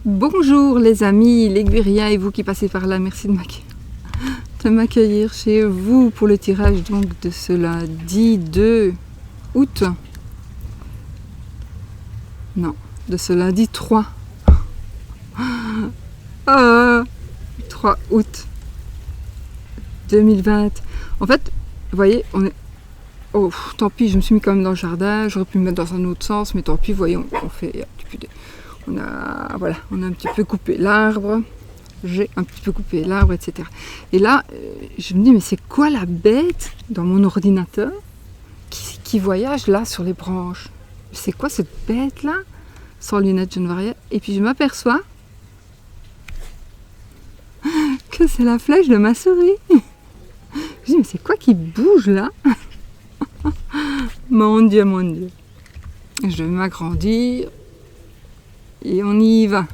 Bonjour les amis, les Guériens et vous qui passez par là, merci de m'accueillir chez vous pour le tirage donc de ce lundi 2 août. Non, de ce lundi 3. 3 août 2020. En fait, vous voyez, on est... Oh, tant pis, je me suis mis quand même dans le jardin, j'aurais pu me mettre dans un autre sens, mais tant pis, vous voyez, on fait... On a un petit peu coupé l'arbre, j'ai un petit peu coupé l'arbre, etc. Et là, je me dis, mais c'est quoi la bête dans mon ordinateur qui voyage là sur les branches? C'est quoi cette bête-là? Sans lunettes, je ne vois rien. Et puis je m'aperçois que c'est la flèche de ma souris. Je dis, mais c'est quoi qui bouge là? Mon Dieu, mon Dieu. Je vais m'agrandir. Et on y va.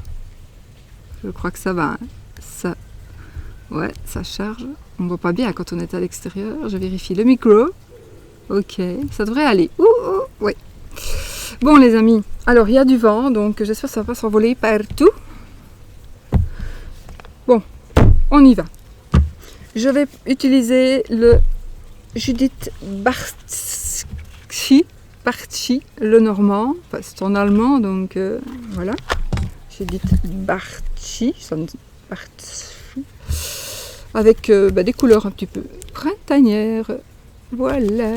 Je crois que ça va. Ça, ouais, ça charge. On ne voit pas bien quand on est à l'extérieur. Je vérifie le micro. Ok, ça devrait aller. Ouais. Bon les amis, alors il y a du vent, donc j'espère que ça ne va pas s'envoler partout. Bon, on y va. Je vais utiliser le Judith Bartschi, le normand, enfin, c'est en allemand, donc voilà. Judith Bartschi, avec des couleurs un petit peu printanières. Voilà.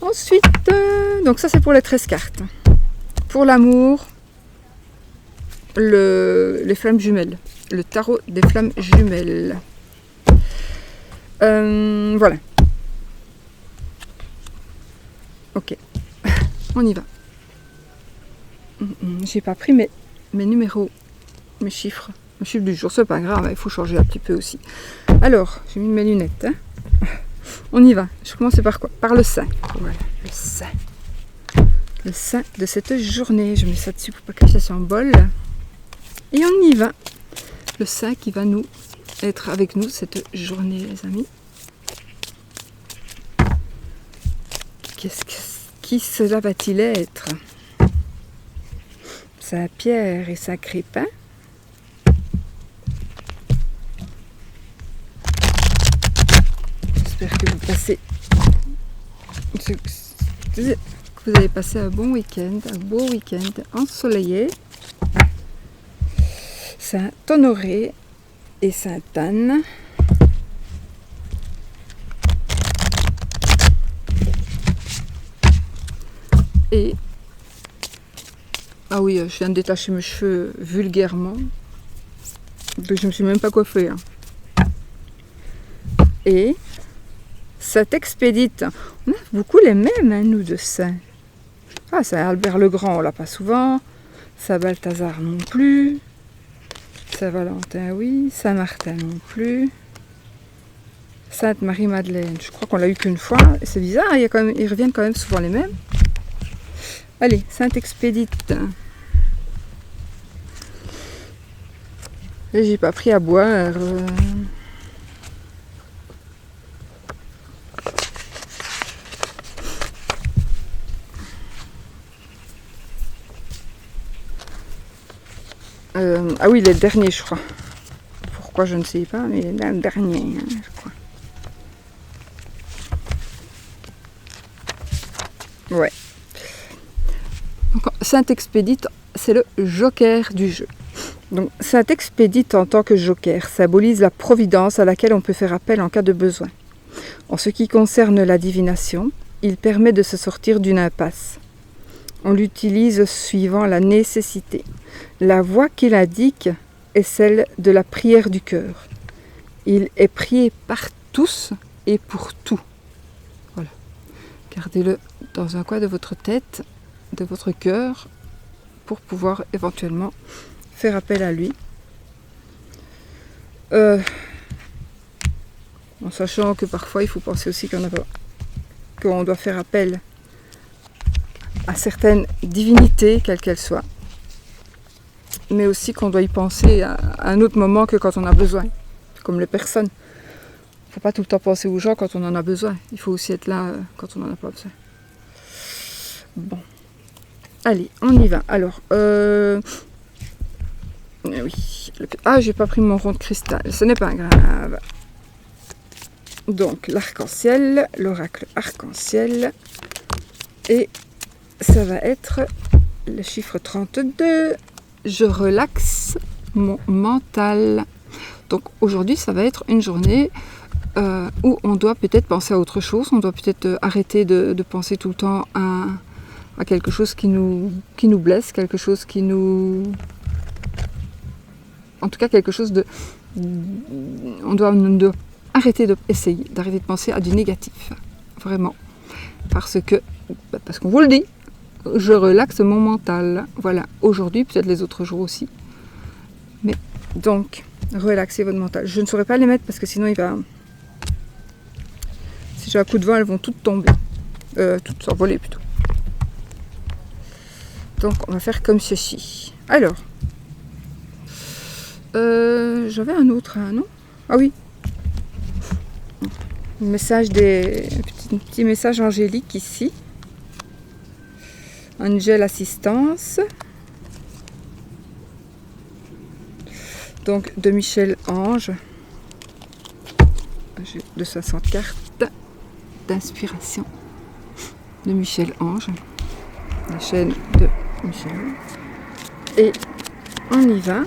Ensuite, donc ça c'est pour les 13 cartes. Pour l'amour, les flammes jumelles. Le tarot des flammes jumelles. Voilà. Ok. On y va. J'ai pas pris mes numéros, mes chiffres du jour. C'est pas grave, il faut changer un petit peu aussi. Alors, j'ai mis mes lunettes. Hein. On y va. Je commence par quoi? Par le saint. Voilà, le saint. Le saint de cette journée. Je mets ça dessus pour pas que ça s'embole. Et on y va. Le saint qui va nous être avec nous cette journée, les amis. Qui cela va-t-il être? Saint-Pierre et Saint-Crépin. J'espère que vous passez... que vous avez passé un bon week-end, un beau week-end ensoleillé. Saint-Honoré et Sainte-Anne. Et ah oui, je viens de détacher mes cheveux vulgairement. Donc je me suis même pas coiffée. Hein. Et Saint Expédite. On a beaucoup les mêmes, hein, nous, de saints. Ah, Saint Albert le Grand, on l'a pas souvent. Saint Balthazar non plus. Saint Valentin, oui. Saint Martin non plus. Sainte Marie-Madeleine, je crois qu'on l'a eu qu'une fois. C'est bizarre, ils reviennent quand même souvent les mêmes. Allez, Sainte Expédite. Et j'ai pas pris à boire. Ah oui, les derniers, je crois. Pourquoi, je ne sais pas, mais le dernier, hein, je crois. Ouais. Saint Expédite, c'est le joker du jeu. Donc, Saint Expédite en tant que joker symbolise la providence à laquelle on peut faire appel en cas de besoin. En ce qui concerne la divination, il permet de se sortir d'une impasse. On l'utilise suivant la nécessité. La voie qu'il indique est celle de la prière du cœur. Il est prié par tous et pour tout. Voilà. Gardez-le dans un coin de votre tête, de votre cœur, pour pouvoir éventuellement faire appel à lui. En sachant que parfois il faut penser aussi qu'on doit faire appel à certaines divinités, quelles qu'elles soient, mais aussi qu'on doit y penser à un autre moment que quand on a besoin, comme les personnes. Il ne faut pas tout le temps penser aux gens quand on en a besoin, il faut aussi être là quand on n'en a pas besoin. Bon, Allez, on y va. Alors, oui. J'ai pas pris mon rond de cristal. Ce n'est pas grave. Donc, l'arc-en-ciel, l'oracle arc-en-ciel. Et ça va être le chiffre 32. Je relaxe mon mental. Donc, aujourd'hui, ça va être une journée où on doit peut-être penser à autre chose. On doit peut-être arrêter de penser tout le temps à quelque chose qui nous blesse, quelque chose qui nous... En tout cas, quelque chose de... On doit arrêter d'arrêter de penser à du négatif. Vraiment. Parce qu'on vous le dit, je relaxe mon mental. Voilà. Aujourd'hui, peut-être les autres jours aussi. Mais donc, relaxez votre mental. Je ne saurais pas les mettre parce que sinon il va... Si j'ai un coup de vent, elles vont toutes tomber. Toutes s'envoler plutôt. Donc on va faire comme ceci. Alors, j'avais un autre, hein, non? Ah oui. Message petit message angélique ici. Angel Assistance. Donc de Michel Ange. J'ai 260 cartes d'inspiration de Michel Ange. La chaîne de Michel. Et on y va.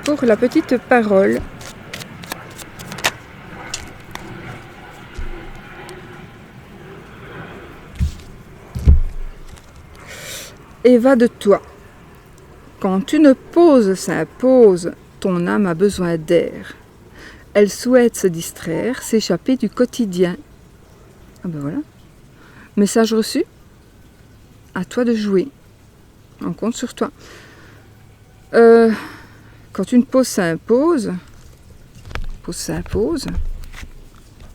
Pour la petite parole. Et va de toi. Quand une pause s'impose, ton âme a besoin d'air. Elle souhaite se distraire, s'échapper du quotidien. Ah ben voilà. Message reçu. À toi de jouer. On compte sur toi. Quand une pause s'impose,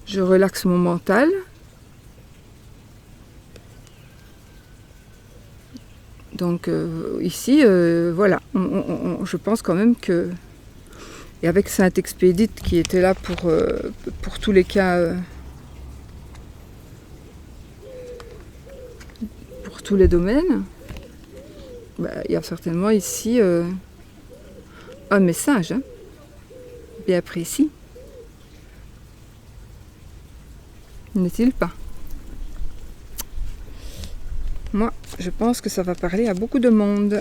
je relaxe mon mental. Donc ici, voilà, je pense quand même que, et avec Saint-Expédite qui était là pour tous les cas, pour tous les domaines, il y a certainement ici un message bien précis. N'est-il pas? Moi, je pense que ça va parler à beaucoup de monde.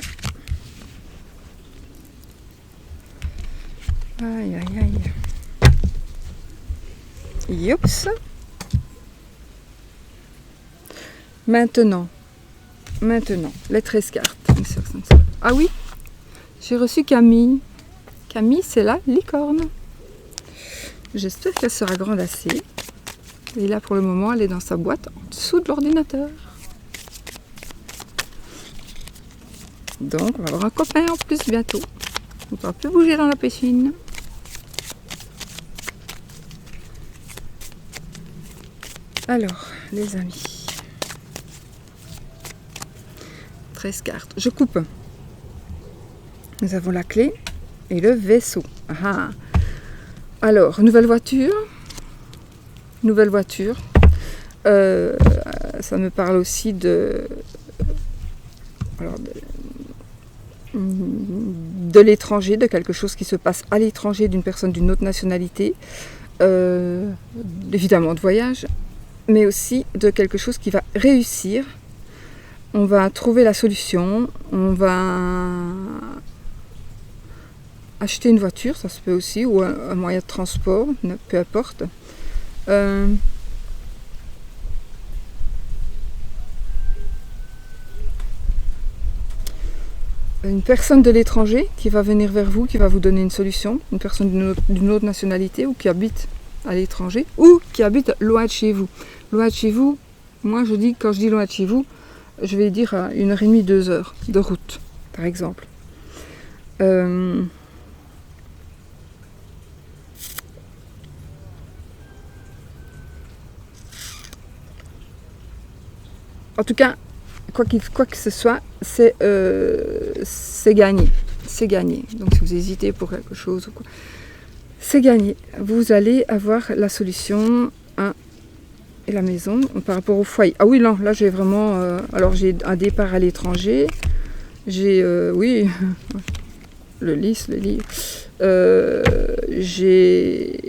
Aïe, aïe, aïe. Youps. Maintenant, les 13 cartes. Ah oui, j'ai reçu Camille. Camille, c'est la licorne. J'espère qu'elle sera grande assez. Et là, pour le moment, elle est dans sa boîte en dessous de l'ordinateur. Donc, on va avoir un copain en plus bientôt. On ne pourra plus bouger dans la piscine. Alors, les amis. 13 cartes. Je coupe. Nous avons la clé et le vaisseau. Ah. Alors, nouvelle voiture. Ça me parle aussi de l'étranger, de quelque chose qui se passe à l'étranger, d'une personne d'une autre nationalité, évidemment de voyage, mais aussi de quelque chose qui va réussir. On va trouver la solution, on va acheter une voiture, ça se peut aussi, ou un moyen de transport, peu importe. Une personne de l'étranger qui va venir vers vous, qui va vous donner une solution, une personne d'une autre nationalité ou qui habite à l'étranger ou qui habite loin de chez vous. Loin de chez vous, moi quand je dis loin de chez vous, je vais dire à 1h30, 2 heures de route, par exemple. En tout cas, quoi que ce soit, c'est gagné. C'est gagné. Donc si vous hésitez pour quelque chose ou quoi, c'est gagné. Vous allez avoir la solution à et la maison par rapport au foyer. Ah oui, non, là j'ai vraiment... alors j'ai un départ à l'étranger. J'ai... oui, le lit. J'ai...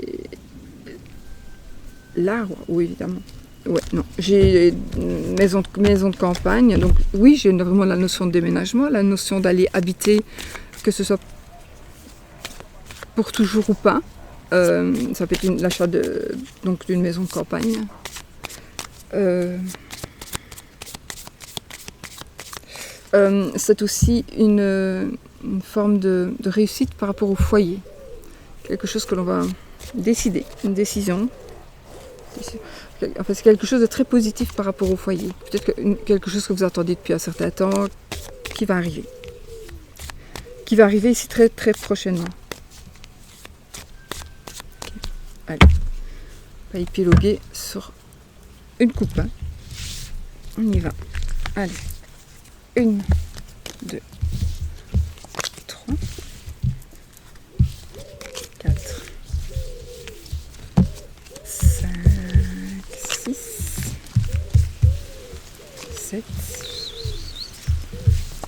l'arbre, oui évidemment. Ouais, non. J'ai une maison de campagne. Donc oui, j'ai vraiment la notion de déménagement, la notion d'aller habiter, que ce soit pour toujours ou pas. Ça peut être l'achat d'une maison de campagne. C'est aussi une forme de réussite par rapport au foyer. Quelque chose que l'on va décider, une décision. En fait, c'est quelque chose de très positif par rapport au foyer. Peut-être quelque chose que vous attendez depuis un certain temps qui va arriver. Qui va arriver ici très très prochainement. Allez, on va épiloguer sur une coupe. Hein. On y va. Allez. 1, 2, 3, 4, 5, 6, 7,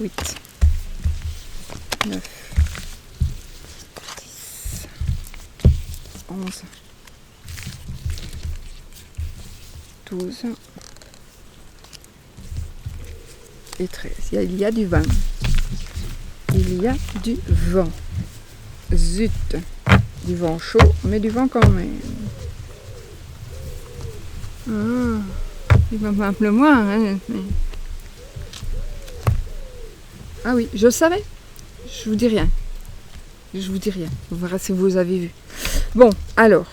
8, 9, 10, 11, 12 et 13. Il y a du vent. Il y a du vent. Zut. Du vent chaud, mais du vent quand même. Ah, il va pas pleuvoir. Hein, mais... Ah oui, je le savais. Je vous dis rien. Je vous dis rien. On verra si vous avez vu. Bon, alors.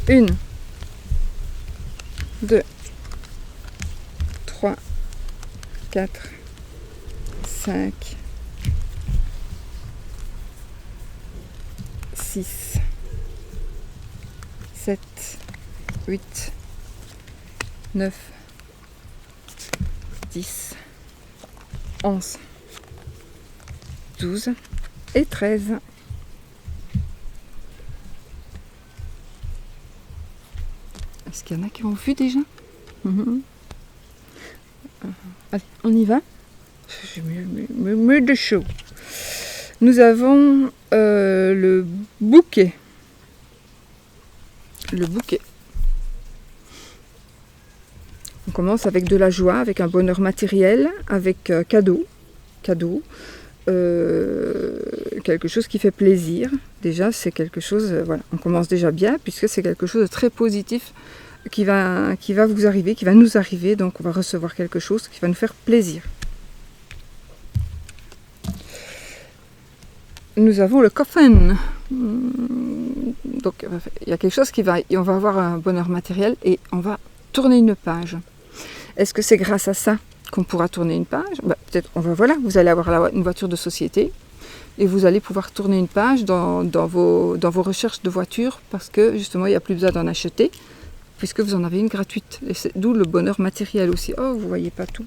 1, 2, 3, 4, 5, 6, 7, 8, 9, 10, 11, 12 et 13. Est-ce qu'il y en a qui ont vu déjà? Allez, on y va. Je me de chaud. Nous avons le bouquet. Le bouquet. On commence avec de la joie, avec un bonheur matériel, avec cadeau. Quelque chose qui fait plaisir. Déjà, c'est quelque chose, voilà, on commence déjà bien, puisque c'est quelque chose de très positif qui va vous arriver, qui va nous arriver. Donc, on va recevoir quelque chose qui va nous faire plaisir. Nous avons le coffin. Donc, il y a quelque chose on va avoir un bonheur matériel et on va tourner une page. Est-ce que c'est grâce à ça qu'on pourra tourner une page? Peut-être, voilà, vous allez avoir une voiture de société et vous allez pouvoir tourner une page dans vos recherches de voitures parce que justement, il n'y a plus besoin d'en acheter puisque vous en avez une gratuite. Et c'est d'où le bonheur matériel aussi. Oh, vous voyez pas tout.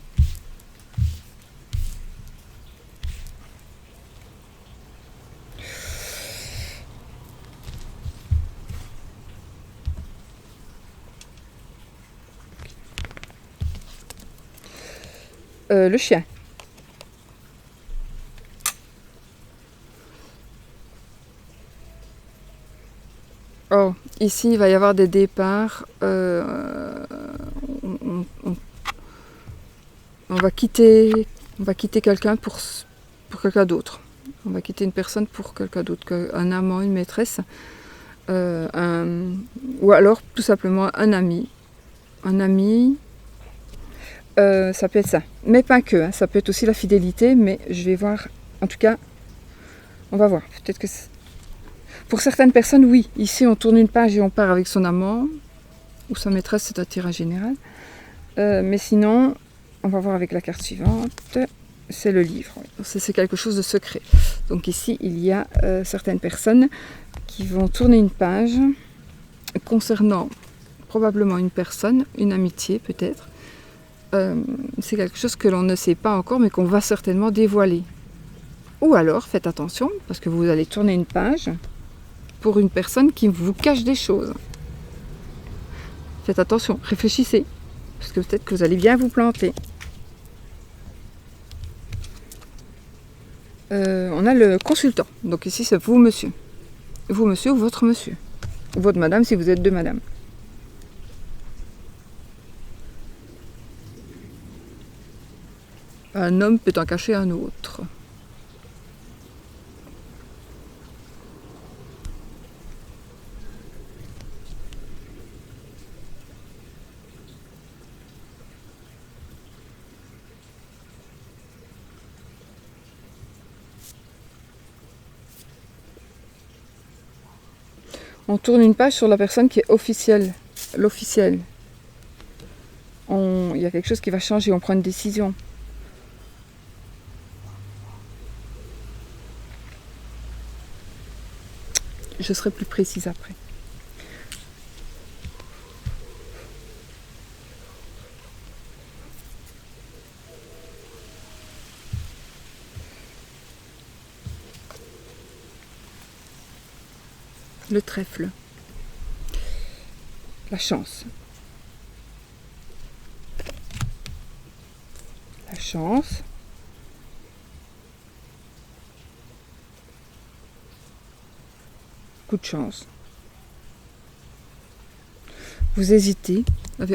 Le chien. Oh, ici il va y avoir des départs. On va quitter quelqu'un pour quelqu'un d'autre. On va quitter une personne pour quelqu'un d'autre, un amant, une maîtresse, ou alors tout simplement un ami. Ça peut être ça, mais pas que, hein. Ça peut être aussi la fidélité, mais je vais voir, en tout cas, on va voir, peut-être que pour certaines personnes, oui, ici on tourne une page et on part avec son amant, ou sa maîtresse, c'est un tirage général, mais sinon, on va voir avec la carte suivante, c'est le livre, c'est quelque chose de secret. Donc ici, il y a certaines personnes qui vont tourner une page concernant probablement une personne, une amitié peut-être. C'est quelque chose que l'on ne sait pas encore, mais qu'on va certainement dévoiler. Ou alors, faites attention, parce que vous allez tourner une page, pour une personne qui vous cache des choses. Faites attention, réfléchissez, parce que peut-être que vous allez bien vous planter. On a le consultant, donc ici c'est vous monsieur. Vous monsieur ou votre monsieur. Ou votre madame si vous êtes deux madame. Un homme peut en cacher un autre. On tourne une page sur la personne qui est officielle, l'officiel. Il y a quelque chose qui va changer, on prend une décision. Je serai plus précise après. Le trèfle. La chance. La chance. Coup de chance. Vous hésitez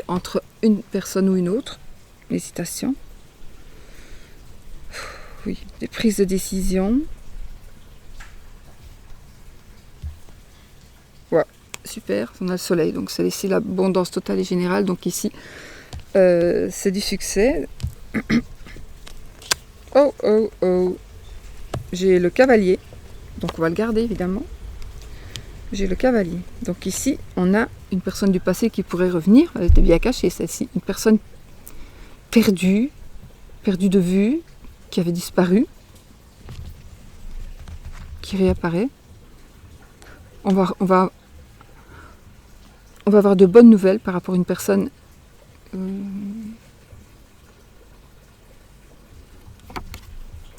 entre une personne ou une autre. Hésitation. Oui, des prises de décision. Super, on a le soleil, donc c'est ici l'abondance totale et générale, donc ici c'est du succès. Oh, j'ai le cavalier, donc on va le garder évidemment. J'ai le cavalier, donc ici on a une personne du passé qui pourrait revenir, elle était bien cachée celle-ci, une personne perdue de vue, qui avait disparu, qui réapparaît. On va avoir de bonnes nouvelles par rapport à une personne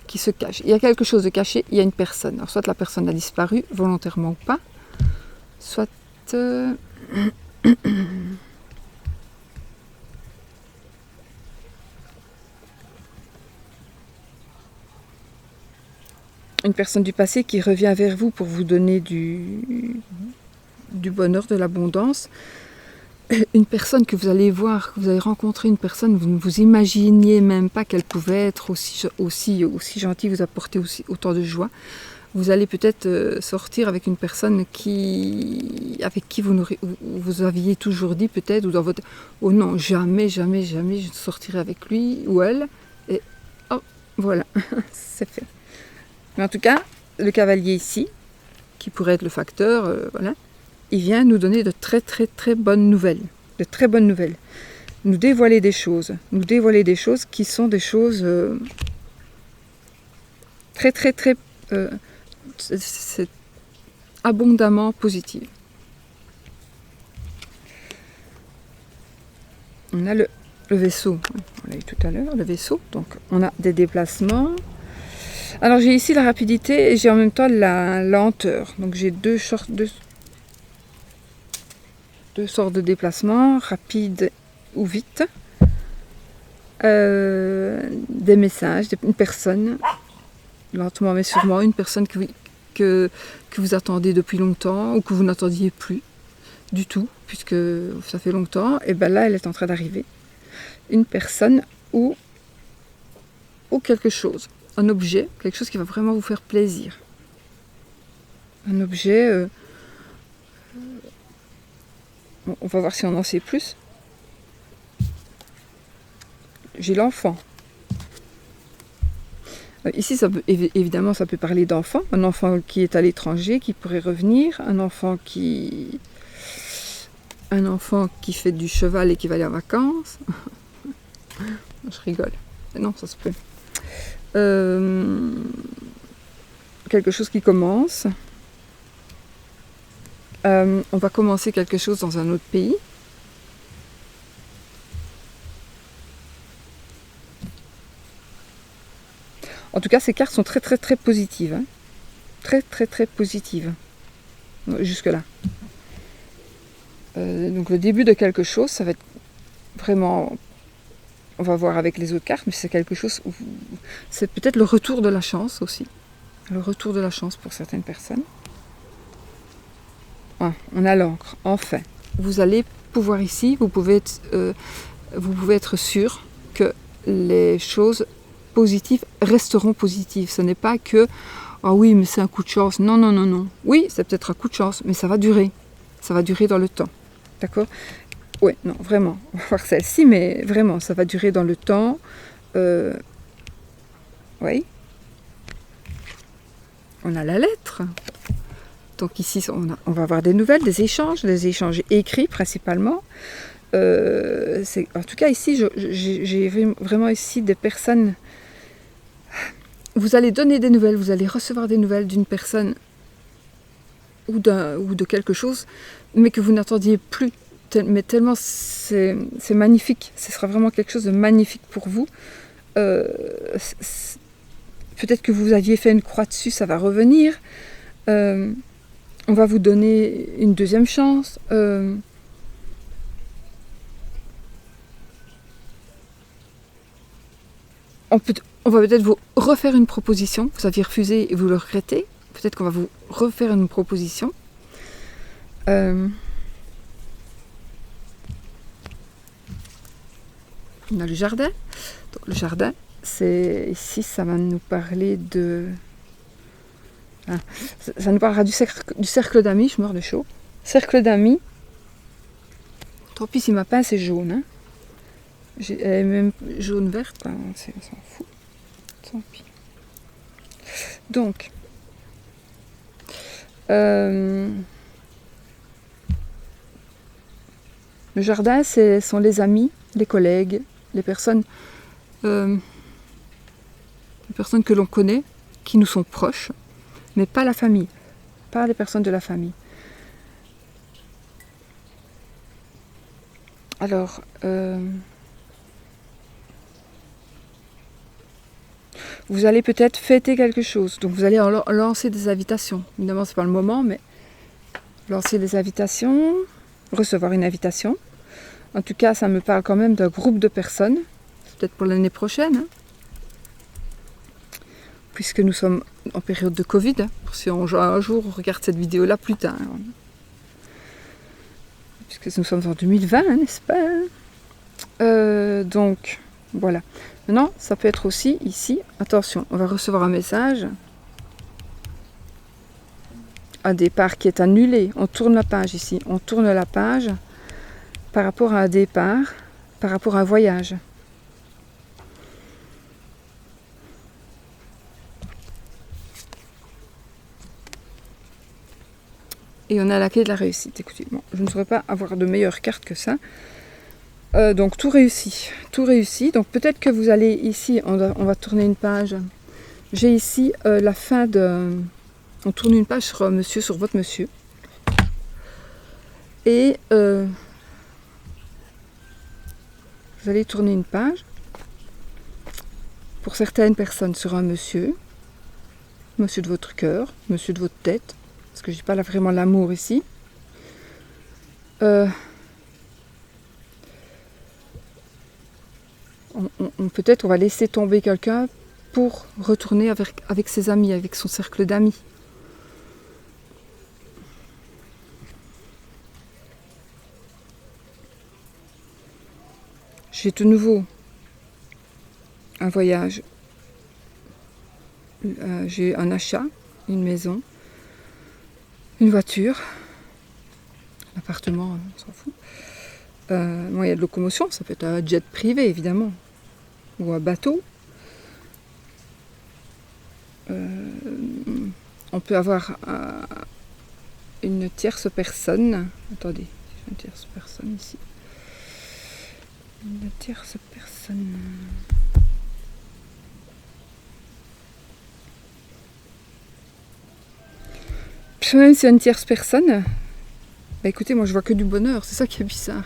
qui se cache. Il y a quelque chose de caché, il y a une personne. Alors, soit la personne a disparu, volontairement ou pas, soit... une personne du passé qui revient vers vous pour vous donner du bonheur, de l'abondance. Une personne que vous allez voir, que vous allez rencontrer, une personne, vous ne vous imaginiez même pas qu'elle pouvait être aussi gentille, vous apporter autant de joie. Vous allez peut-être sortir avec une personne avec qui vous aviez toujours dit peut-être, ou dans votre... Oh non, jamais je ne sortirai avec lui ou elle. Et oh, voilà, c'est fait. Mais en tout cas, le cavalier ici, qui pourrait être le facteur, voilà, il vient nous donner de très bonnes nouvelles. De très bonnes nouvelles. Nous dévoiler des choses. Nous dévoiler des choses qui sont des choses c'est abondamment positives. On a le vaisseau. On l'a eu tout à l'heure, le vaisseau. Donc on a des déplacements. Alors j'ai ici la rapidité et j'ai en même temps la lenteur. Donc j'ai deux sortes de déplacements, rapide ou vite. Des messages, une personne, lentement mais sûrement, une personne que vous attendez depuis longtemps ou que vous n'attendiez plus du tout, puisque ça fait longtemps, et bien là elle est en train d'arriver. Une personne ou quelque chose, un objet, quelque chose qui va vraiment vous faire plaisir. Un objet... on va voir si on en sait plus. J'ai l'enfant. Ici, évidemment, ça peut parler d'enfant. Un enfant qui est à l'étranger, qui pourrait revenir. Un enfant qui fait du cheval et qui va aller en vacances. Je rigole. Non, ça se peut. Quelque chose qui commence. On va commencer quelque chose dans un autre pays. En tout cas, ces cartes sont très positives. Hein. Très positives. jusque-là. Donc le début de quelque chose, ça va être vraiment... On va voir avec les autres cartes, mais c'est quelque chose où... C'est peut-être le retour de la chance aussi. Le retour de la chance pour certaines personnes. Ah, on a l'encre, enfin. Vous allez pouvoir ici, vous pouvez être sûr que les choses positives resteront positives. Ce n'est pas que ah oui, mais c'est un coup de chance. Non, non, non, non. Oui, c'est peut-être un coup de chance, mais ça va durer. Ça va durer dans le temps. D'accord ? Oui, non, vraiment. On va voir celle-ci, mais vraiment, ça va durer dans le temps. Oui. On a la lettre. Donc ici, on va avoir des nouvelles, des échanges écrits principalement. En tout cas, ici, j'ai vraiment ici des personnes... Vous allez donner des nouvelles, vous allez recevoir des nouvelles d'une personne ou de quelque chose, mais que vous n'attendiez plus. Mais tellement c'est magnifique, ce sera vraiment quelque chose de magnifique pour vous. Peut-être que vous aviez fait une croix dessus, ça va revenir. On va vous donner une deuxième chance. On va peut-être vous refaire une proposition. Vous aviez refusé et vous le regrettez. Peut-être qu'on va vous refaire une proposition. On a le jardin. Donc, le jardin, ici, ça va nous parler de... Ah, ça nous parlera du cercle d'amis. Je meurs de chaud. Cercle d'amis. Tant pis si ma pince est jaune. Hein. Elle est même jaune-verte. On s'en fout. Tant pis. Donc, le jardin, ce sont les amis, les collègues, les personnes que l'on connaît, qui nous sont proches, mais pas la famille, pas les personnes de la famille. Alors, vous allez peut-être fêter quelque chose, donc vous allez lancer des invitations. Évidemment, c'est pas le moment, mais lancer des invitations, recevoir une invitation. En tout cas, ça me parle quand même d'un groupe de personnes. C'est peut-être pour l'année prochaine, hein, puisque nous sommes en période de Covid. Hein, si un jour on regarde cette vidéo-là plus tard. Hein, puisque nous sommes en 2020, hein, n'est-ce pas hein. Donc, voilà. Maintenant, ça peut être aussi ici. Attention, on va recevoir un message. Un départ qui est annulé. On tourne la page ici. On tourne la page par rapport à un départ, par rapport à un voyage. Et on a la clé de la réussite. Écoutez, bon, je ne saurais pas avoir de meilleure carte que ça. Donc tout réussi. Tout réussi. Donc peut-être que vous allez ici, on va tourner une page. J'ai ici la fin de... On tourne une page sur monsieur, sur votre monsieur. Et vous allez tourner une page pour certaines personnes sur un monsieur. Monsieur de votre cœur, monsieur de votre tête. Parce que je dis pas là vraiment l'amour ici. Peut-être on va laisser tomber quelqu'un pour retourner avec ses amis, avec son cercle d'amis. J'ai de nouveau un voyage. J'ai un achat, une maison, une voiture, un appartement, on s'en fout. Bon, il y a de locomotion, ça peut être un jet privé évidemment, ou un bateau. On peut avoir une tierce personne. Attendez, j'ai une tierce personne ici. Une tierce personne. Même si c'est une tierce personne, bah écoutez, moi je vois que du bonheur, c'est ça qui est bizarre.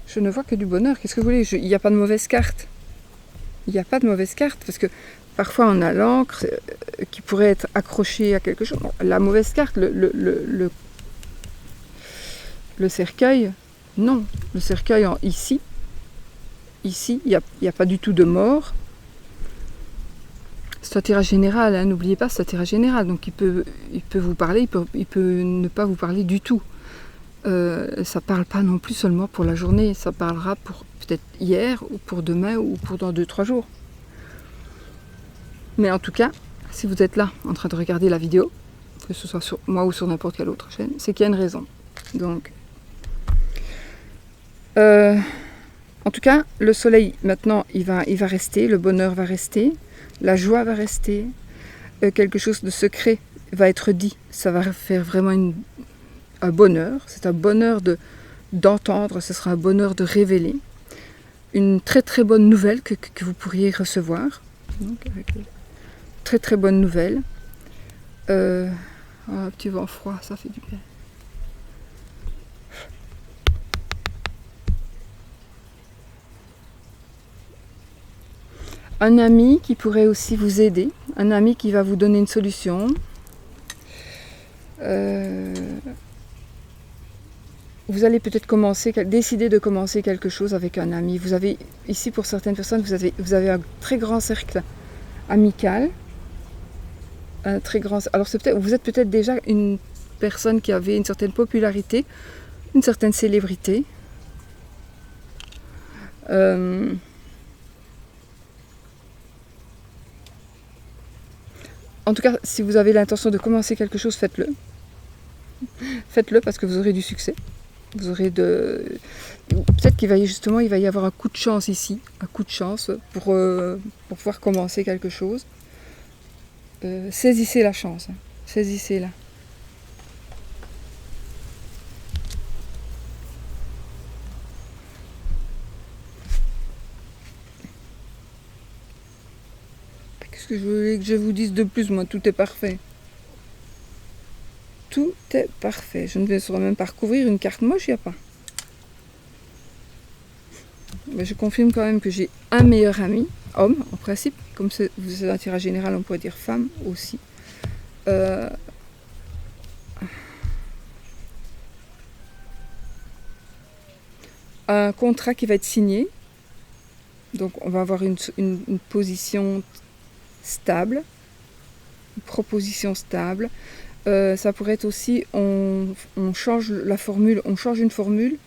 Je ne vois que du bonheur. Qu'est-ce que vous voulez ? Il n'y a pas de mauvaise carte. Il n'y a pas de mauvaise carte parce que parfois on a l'encre qui pourrait être accrochée à quelque chose. Bon, la mauvaise carte, le cercueil, non. Le cercueil ici, il n'y a pas du tout de mort. C'est un tirage général, hein, n'oubliez pas, c'est un tirage général. Donc il peut vous parler, il peut ne pas vous parler du tout. Ça ne parle pas non plus seulement pour la journée, ça parlera pour peut-être hier, ou pour demain, ou pour dans 2-3 jours. Mais en tout cas, si vous êtes là en train de regarder la vidéo, que ce soit sur moi ou sur n'importe quelle autre chaîne, c'est qu'il y a une raison. Donc, en tout cas, le soleil, maintenant, il va rester, le bonheur va rester, la joie va rester, quelque chose de secret va être dit. Ça va faire vraiment un bonheur. C'est un bonheur d'entendre, ce sera un bonheur de révéler. Une très très bonne nouvelle que vous pourriez recevoir. Donc, avec très très bonne nouvelle. Un petit vent froid, ça fait du bien. Un ami qui pourrait aussi vous aider, un ami qui va vous donner une solution. Vous allez peut-être décider de commencer quelque chose avec un ami. Vous avez, ici pour certaines personnes, vous avez un très grand cercle amical. Alors vous êtes peut-être déjà une personne qui avait une certaine popularité, une certaine célébrité. En tout cas, si vous avez l'intention de commencer quelque chose, faites-le. Faites-le parce que vous aurez du succès. Vous aurez peut-être qu'il va y avoir un coup de chance ici, un coup de chance pour pouvoir commencer quelque chose. Saisissez la chance, hein. Saisissez-la. Qu'est-ce que je voulais que je vous dise de plus? Moi, tout est parfait. Tout est parfait. Je ne saurais même pas recouvrir une carte moche, il n'y a pas. Mais je confirme quand même que j'ai un meilleur ami, homme, en principe. Comme c'est un tirage général, on pourrait dire femme aussi. Un contrat qui va être signé. Donc on va avoir une position stable, une proposition stable. Ça pourrait être aussi, on change la formule, on change une formule,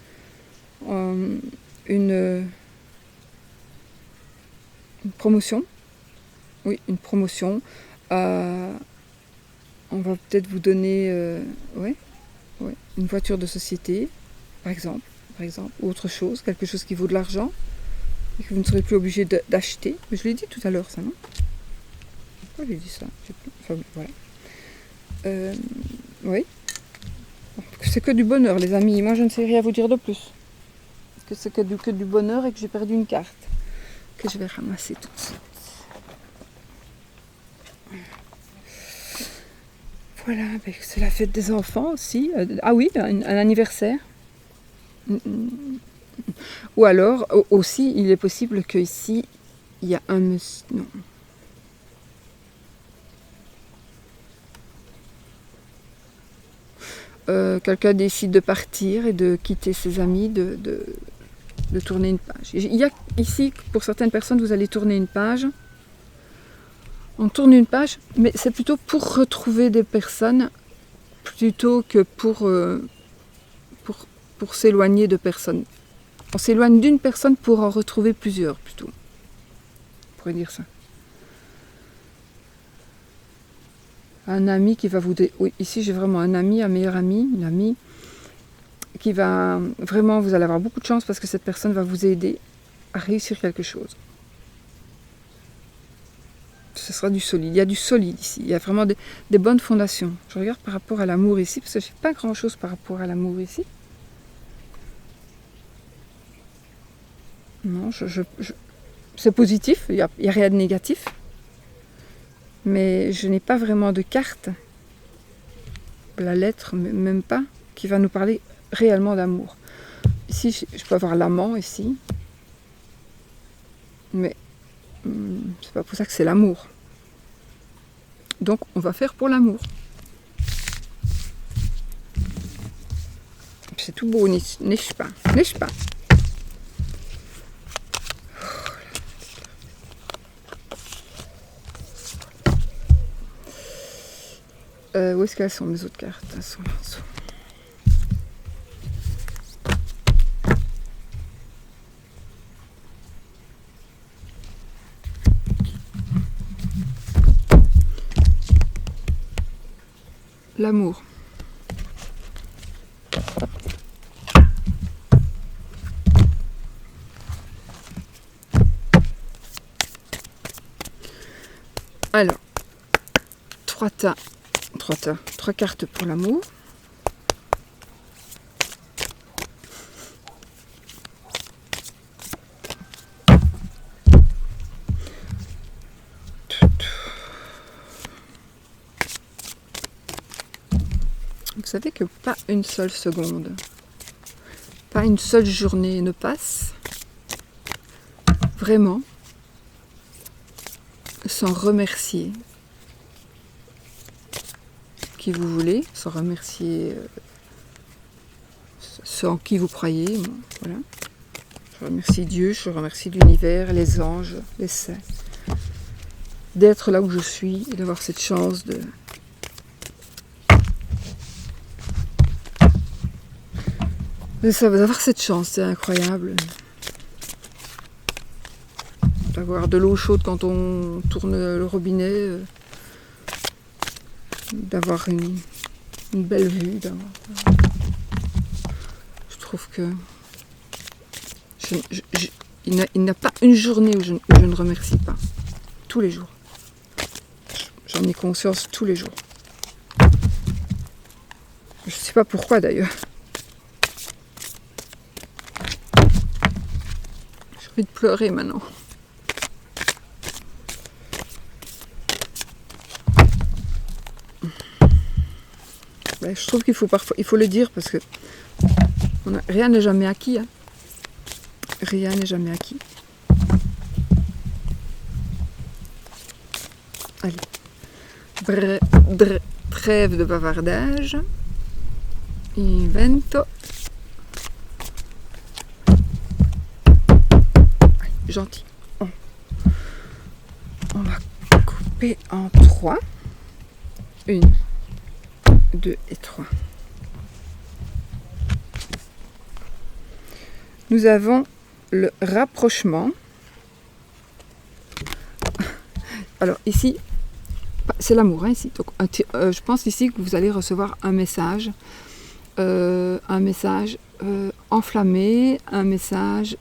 une promotion. Oui, une promotion. On va peut-être vous donner une voiture de société, par exemple, ou autre chose, quelque chose qui vaut de l'argent, et que vous ne serez plus obligé d'acheter. Mais je l'ai dit tout à l'heure, ça, non? Pourquoi j'ai dit ça? Enfin, voilà. Oui. C'est que du bonheur, les amis. Moi, je ne sais rien vous dire de plus. Que c'est que du bonheur et que j'ai perdu une carte. Que je vais ramasser tout de suite. Voilà, c'est la fête des enfants aussi. Ah oui, un anniversaire. Ou alors, aussi, il est possible qu'ici, il y a un monsieur... Non. Quelqu'un décide de partir et de quitter ses amis, de tourner une page. Il y a ici, pour certaines personnes, vous allez tourner une page. On tourne une page, mais c'est plutôt pour retrouver des personnes, plutôt que pour s'éloigner de personnes. On s'éloigne d'une personne pour en retrouver plusieurs, plutôt. On pourrait dire ça. Un ami qui va vous... Oui, ici j'ai vraiment un ami, un meilleur ami, une amie, qui va... Vraiment, vous allez avoir beaucoup de chance parce que cette personne va vous aider à réussir quelque chose. Ce sera du solide. Il y a du solide ici. Il y a vraiment des bonnes fondations. Je regarde par rapport à l'amour ici, parce que je ne sais pas grand-chose par rapport à l'amour ici. Non, c'est positif, il n'y a rien de négatif. Mais je n'ai pas vraiment de carte, la lettre, même pas, qui va nous parler réellement d'amour. Ici, je peux avoir l'amant, ici. Mais c'est pas pour ça que c'est l'amour. Donc on va faire pour l'amour. C'est tout beau, n'est-ce pas? N'est-ce pas? Où est-ce qu'elles sont mes autres cartes? Elles sont là en dessous. L'amour. Alors, trois cartes pour l'amour. Vous savez que pas une seule seconde, pas une seule journée ne passe vraiment sans remercier qui vous voulez, sans remercier ceux en qui vous croyez. Bon, voilà. Je remercie Dieu, je remercie l'univers, les anges, les saints, d'être là où je suis et d'avoir cette chance d'avoir cette chance, c'est incroyable. D'avoir de l'eau chaude quand on tourne le robinet, d'avoir une belle vue. Je trouve que il n'y a pas une journée où je ne remercie pas. Tous les jours. J'en ai conscience tous les jours. Je ne sais pas pourquoi d'ailleurs. J'ai envie de pleurer maintenant. Ben, je trouve qu'il faut parfois, il faut le dire parce que rien n'est jamais acquis. Hein. Rien n'est jamais acquis. Allez. Trêve de bavardage. Invento. Allez, gentil. On va couper en 3. 1, 2 et 3. Nous avons le rapprochement. Alors ici, c'est l'amour, hein, ici. Donc, je pense ici que vous allez recevoir un message enflammé, un message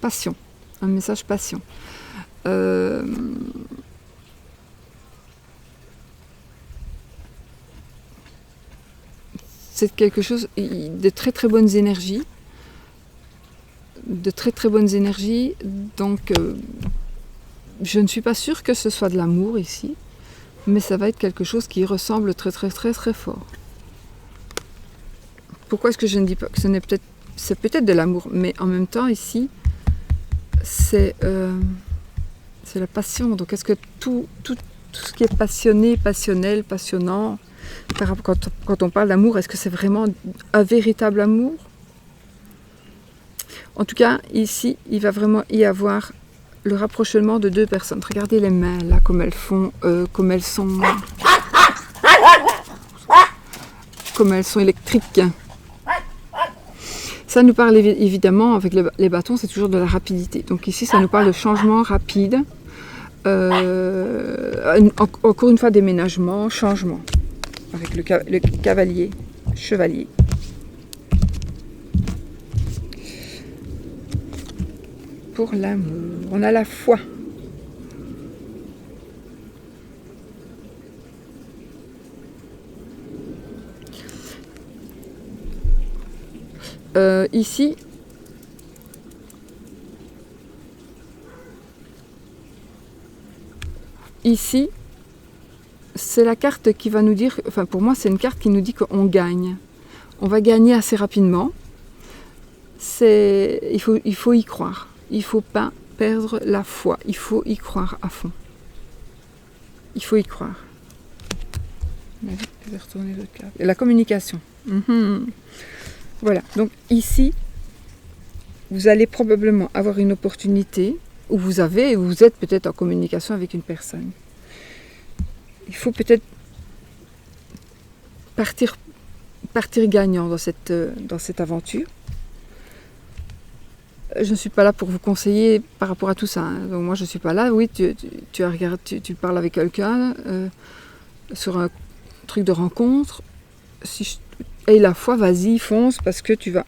passion, un message passion. C'est quelque chose de très très bonnes énergies, donc je ne suis pas sûre que ce soit de l'amour ici, mais ça va être quelque chose qui ressemble très très très très fort. Pourquoi est-ce que je ne dis pas que c'est peut-être de l'amour, mais en même temps ici c'est la passion. Donc est-ce que tout ce qui est passionné, passionnel, passionnant, quand on parle d'amour, est-ce que c'est vraiment un véritable amour? En tout cas, ici, il va vraiment y avoir le rapprochement de deux personnes. Regardez les mains, là, comme elles font, comme elles sont électriques. Ça nous parle évidemment, avec les bâtons, c'est toujours de la rapidité. Donc ici, ça nous parle de changement rapide. Encore une fois, déménagement, changement. Avec le cavalier, chevalier. Pour l'amour, on a la foi. Ici, c'est la carte qui va nous dire, enfin pour moi c'est une carte qui nous dit qu'on gagne. On va gagner assez rapidement. Il faut y croire. Il ne faut pas perdre la foi. Il faut y croire à fond. Il faut y croire. Je vais retourner l'autre carte. Et la communication. Voilà. Donc ici, vous allez probablement avoir une opportunité où vous êtes peut-être en communication avec une personne. Il faut peut-être partir gagnant dans cette aventure. Je ne suis pas là pour vous conseiller par rapport à tout ça. Donc moi, je ne suis pas là. Oui, tu parles avec quelqu'un sur un truc de rencontre. Et la foi, vas-y, fonce, parce que tu vas...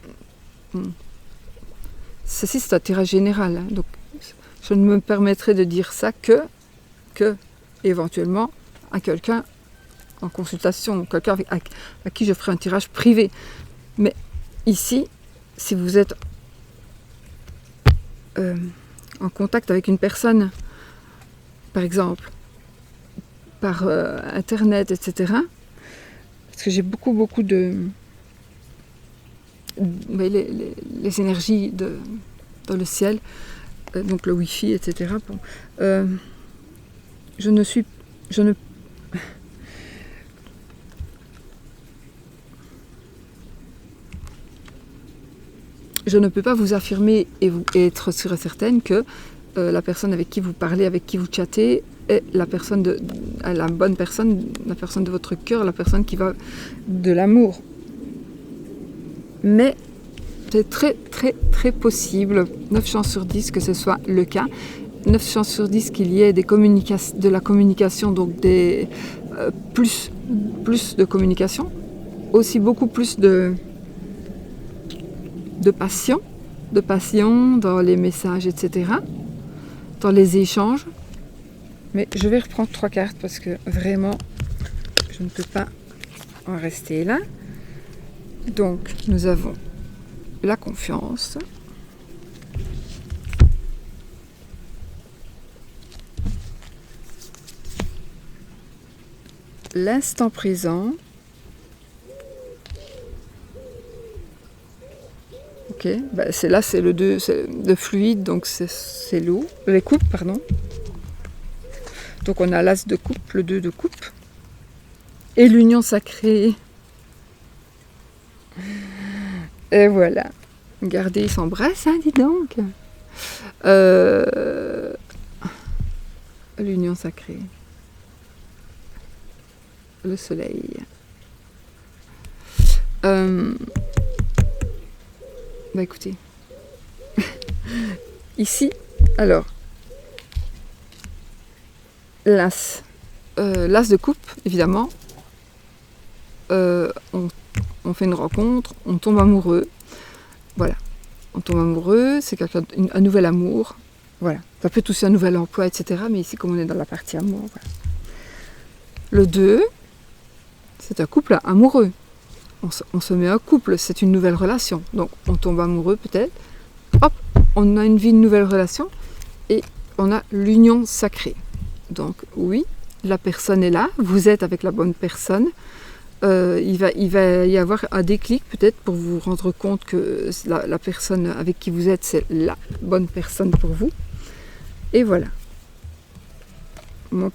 Ceci, c'est un tirage général. Donc, je ne me permettrai de dire ça que éventuellement, à quelqu'un en consultation, quelqu'un à qui je ferai un tirage privé. Mais ici, si vous êtes en contact avec une personne, par exemple, par internet, etc., parce que j'ai beaucoup de... les énergies dans le ciel, donc le Wi-Fi, etc. Bon, je ne peux pas vous affirmer et être sûre et certaine que la personne avec qui vous parlez, avec qui vous chattez, est la bonne personne, la personne de votre cœur, la personne qui va de l'amour. Mais c'est très possible, 9 chances sur 10 que ce soit le cas, 9 chances sur 10 qu'il y ait de la communication, donc plus de communication, aussi beaucoup plus de passion dans les messages, etc., dans les échanges. Mais je vais reprendre 3 cartes parce que vraiment, je ne peux pas en rester là. Donc, nous avons la confiance, l'instant présent, ok, c'est le 2, c'est le fluide, donc c'est l'eau, les coupes, pardon. Donc on a l'as de coupe, le 2 de coupe, et l'union sacrée. Et voilà. Regardez, ils s'embrassent, hein, dis donc. L'union sacrée. Le soleil. Écoutez. Ici, alors, l'as de coupe, évidemment, on fait une rencontre, on tombe amoureux, voilà, on tombe amoureux, c'est un nouvel amour, voilà, ça peut être aussi un nouvel emploi, etc., mais ici, comme on est dans la partie amour, voilà. Le 2, c'est un couple amoureux, on se met un couple, c'est une nouvelle relation, donc on tombe amoureux peut-être, hop, on a une vie, une nouvelle relation, et on a l'union sacrée. Donc oui, la personne est là, vous êtes avec la bonne personne, il va y avoir un déclic peut-être pour vous rendre compte que la personne avec qui vous êtes, c'est la bonne personne pour vous. Et voilà.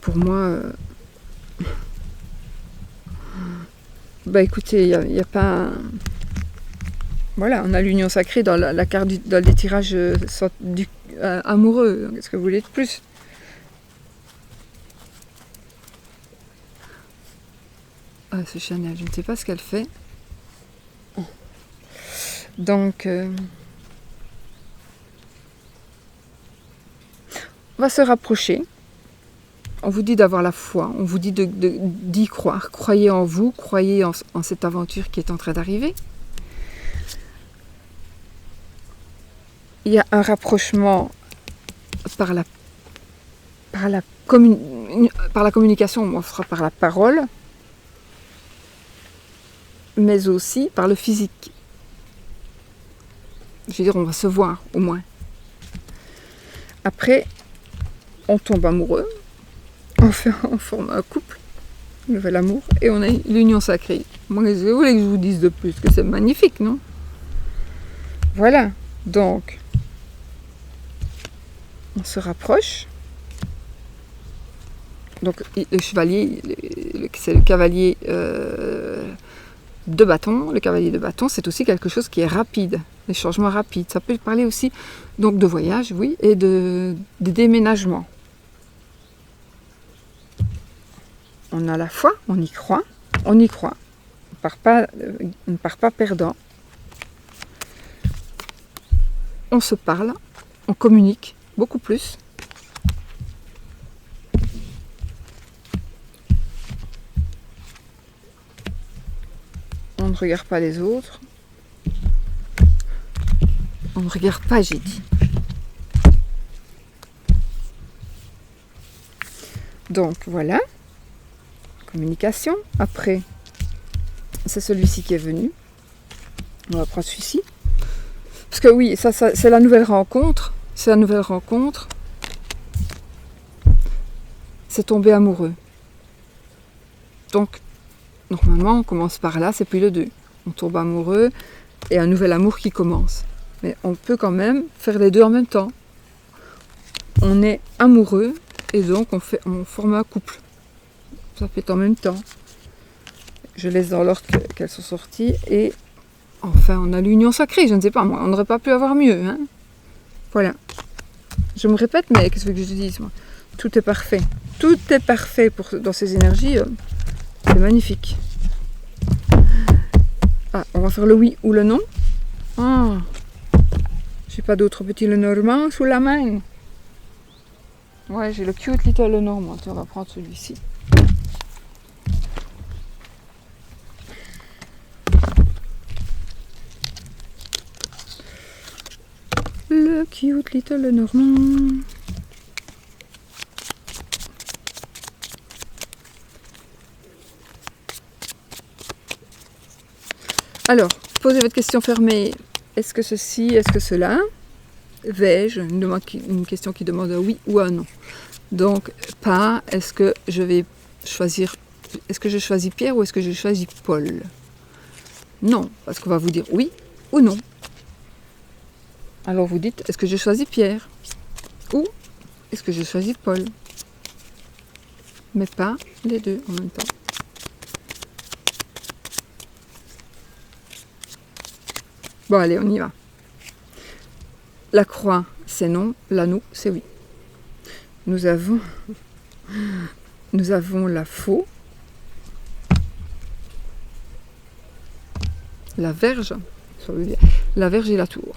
Pour moi, écoutez, il n'y a pas... Voilà, on a l'union sacrée dans la carte dans les tirages amoureux. Qu'est-ce que vous voulez de plus ? Ah, c'est Chanel, je ne sais pas ce qu'elle fait. Donc, on va se rapprocher. On vous dit d'avoir la foi, on vous dit d'y croire. Croyez en vous, croyez en cette aventure qui est en train d'arriver. Il y a un rapprochement par la communication, on fera par la parole, mais aussi par le physique. Je veux dire, on va se voir au moins. Après, on tombe amoureux, on forme un couple, un nouvel amour, et on a l'union sacrée. Moi, qu'est-ce que vous voulez que je vous dise de plus ? Que c'est magnifique, non ? Voilà, donc, on se rapproche. Donc le chevalier, c'est le cavalier de bâton. Le cavalier de bâton, c'est aussi quelque chose qui est rapide, des changements rapides. Ça peut parler aussi donc de voyage, oui, et de déménagement. On a la foi, on y croit. On y croit. On ne part pas perdant. On se parle, on communique beaucoup plus. On ne regarde pas les autres. On ne regarde pas, j'ai dit. Donc voilà. Communication. Après, c'est celui-ci qui est venu. On va prendre celui-ci. Parce que oui, ça c'est la nouvelle rencontre. C'est la nouvelle rencontre. C'est tomber amoureux. Donc, normalement, on commence par là, c'est puis le 2. On tombe amoureux et un nouvel amour qui commence. Mais on peut quand même faire les deux en même temps. On est amoureux et donc on forme un couple. Ça fait en même temps. Je laisse dans l'ordre qu'elles sont sorties et enfin on a l'union sacrée, je ne sais pas moi, on n'aurait pas pu avoir mieux. Hein, voilà. Je me répète, mais qu'est-ce que je dis moi? Tout est parfait. Tout est parfait dans ces énergies. C'est magnifique. Ah, on va faire le oui ou le non. Ah, j'ai pas d'autre petit Lenormand sous la main. Ouais, j'ai le cute little Lenormand. On va prendre celui-ci. Le cute little Lenormand. Alors, posez votre question fermée. Est-ce que ceci, est-ce que cela? Vais-je? Une question qui demande un oui ou un non. Donc, pas, est-ce que je choisis Pierre ou est-ce que je choisis Paul? Non, parce qu'on va vous dire oui ou non. Alors vous dites, est-ce que je choisis Pierre? Ou est-ce que je choisis Paul? Mais pas les deux en même temps. Bon, allez, on y va. La croix, c'est non. L'anneau, c'est oui. Nous avons la faux. La verge. La verge et la tour.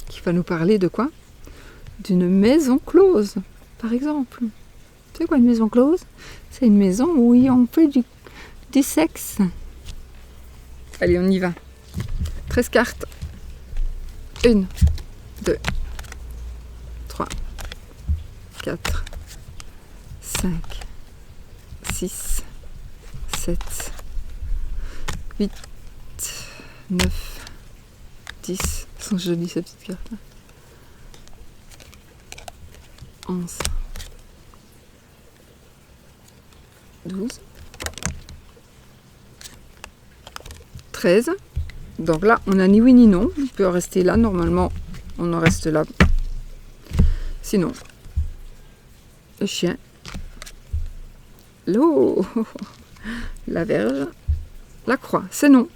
Qui va nous parler de quoi? D'une maison close, par exemple. C'est quoi une maison close? C'est une maison où on fait du sexe. Allez, on y va. 13 cartes. 1, 2, 3, 4, 5, 6, 7, 8, 9, 10. Elles sont jolies ces petites cartes. 11. 12, 13. Donc là, on n'a ni oui ni non. On peut en rester là. Normalement, on en reste là. Sinon, le chien, l'eau, la verge, la croix. C'est non.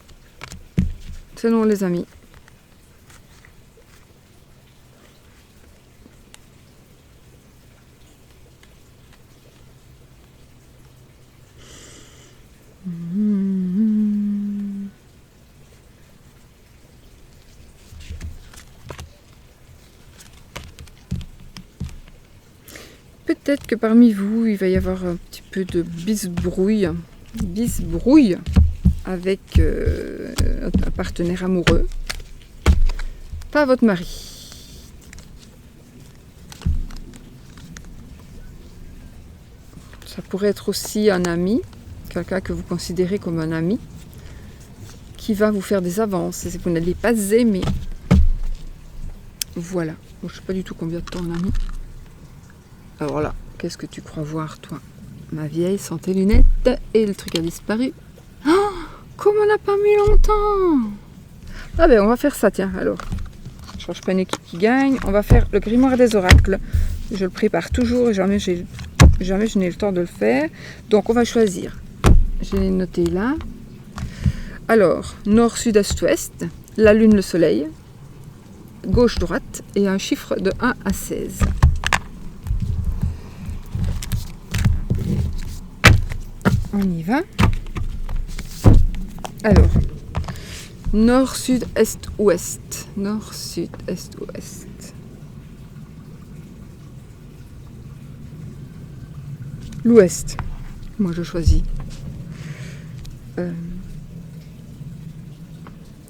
C'est non, les amis. Peut-être que parmi vous, il va y avoir un petit peu de bisbrouille avec un partenaire amoureux. Pas votre mari. Ça pourrait être aussi un ami, quelqu'un que vous considérez comme un ami, qui va vous faire des avances. Et vous n'allez pas aimer. Voilà. Bon, je ne sais pas du tout combien de temps on a mis. Alors là, qu'est-ce que tu crois voir, toi? Ma vieille, sans tes lunettes, et le truc a disparu. Oh, comme on n'a pas mis longtemps! Ah ben, on va faire ça, tiens, alors. Je change pas une équipe qui gagne. On va faire le grimoire des oracles. Je le prépare toujours et jamais je n'ai le temps de le faire. Donc on va choisir. J'ai noté là. Alors, nord, sud, est, ouest. La lune, le soleil. Gauche, droite. Et un chiffre de 1 à 16. On y va. Alors, nord, sud, est, ouest. Nord, sud, est, ouest. L'ouest. Moi, je choisis.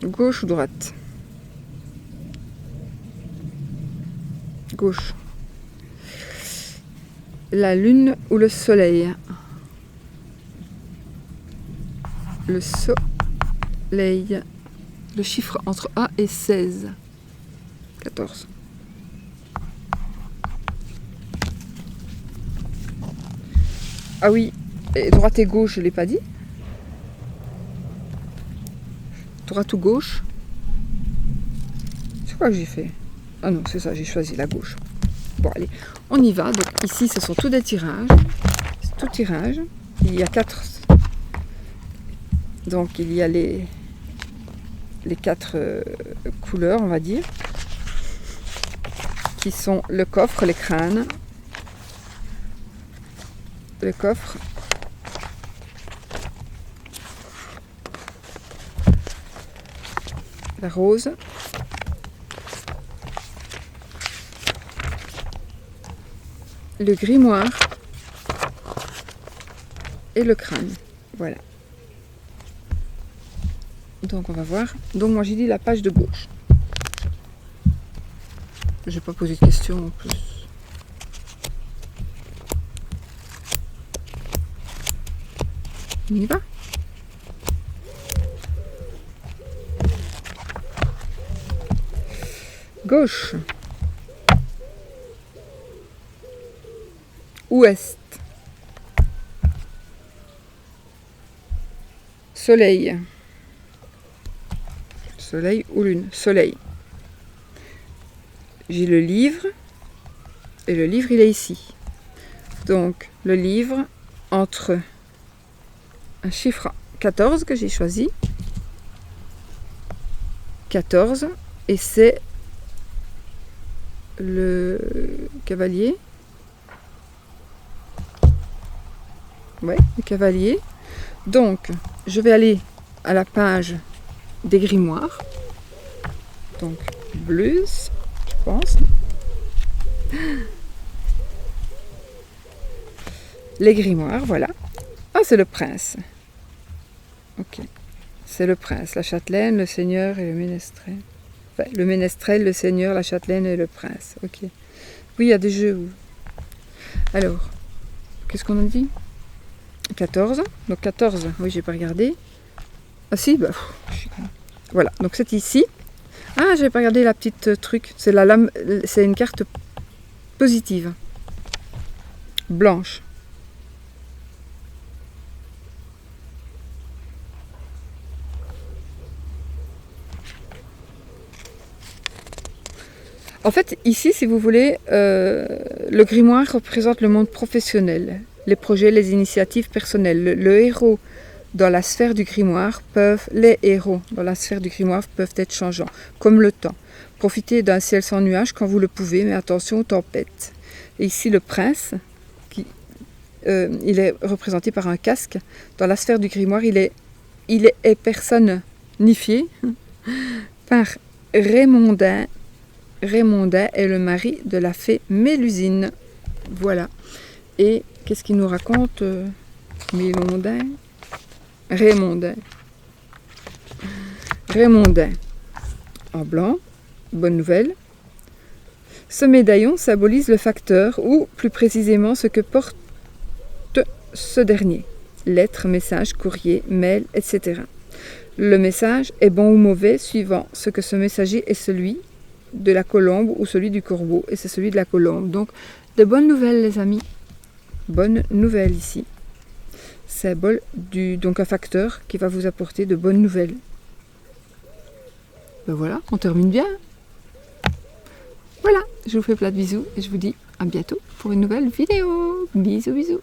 Gauche ou droite? Gauche. La lune ou le soleil? Le soleil. Le chiffre entre 1 et 16. 14. Ah oui, et droite et gauche, je ne l'ai pas dit. Droite ou gauche? C'est quoi que j'ai fait? Ah non, c'est ça, j'ai choisi la gauche. Bon, allez, on y va. Donc ici, ce sont tous des tirages. C'est tout tirage. Il y a 4. Donc il y a les 4 couleurs, on va dire, qui sont le coffre, les crânes, le coffre, la rose, le grimoire et le crâne. Voilà. Donc on va voir. Donc moi j'ai dit la page de gauche. Je n'ai pas posé de questions en plus. On y va? Gauche. Ouest. Soleil. Soleil ou lune? Soleil. J'ai le livre. Et le livre, il est ici. Donc, le livre entre un chiffre 14 que j'ai choisi. 14. Et c'est le cavalier. Ouais, le cavalier. Donc, je vais aller à la page des grimoires. Donc, blues, je pense. Les grimoires, voilà. Ah, c'est le prince. Ok. C'est le prince, la châtelaine, le seigneur et le ménestrel. Enfin, le ménestrel, le seigneur, la châtelaine et le prince. Ok. Oui, il y a des jeux où... Alors, qu'est-ce qu'on a dit? 14. Donc 14, oui, j'ai pas regardé. Ah si, bah, je suis con. Voilà, donc c'est ici. Ah, j'ai pas regardé la petite truc. C'est la lame, c'est une carte positive. Blanche. En fait, ici, si vous voulez, le grimoire représente le monde professionnel, les projets, les initiatives personnelles. Les héros dans la sphère du grimoire peuvent être changeants, comme le temps. Profitez d'un ciel sans nuages quand vous le pouvez, mais attention aux tempêtes. Et ici, le prince, il est représenté par un casque. Dans la sphère du grimoire, il est personnifié par Raymondin. Raymondin est le mari de la fée Mélusine. Voilà. Et qu'est-ce qu'il nous raconte Raymondin. Raymondin. En blanc. Bonne nouvelle. Ce médaillon symbolise le facteur, ou plus précisément ce que porte ce dernier. Lettres, messages, courriers, mails, etc. Le message est bon ou mauvais suivant ce que ce messager est celui de la colombe ou celui du corbeau, et c'est celui de la colombe. Donc, de bonnes nouvelles, les amis. Bonne nouvelle ici. Symbole donc un facteur qui va vous apporter de bonnes nouvelles. Ben voilà, on termine bien. Voilà, je vous fais plein de bisous et je vous dis à bientôt pour une nouvelle vidéo. Bisous bisous.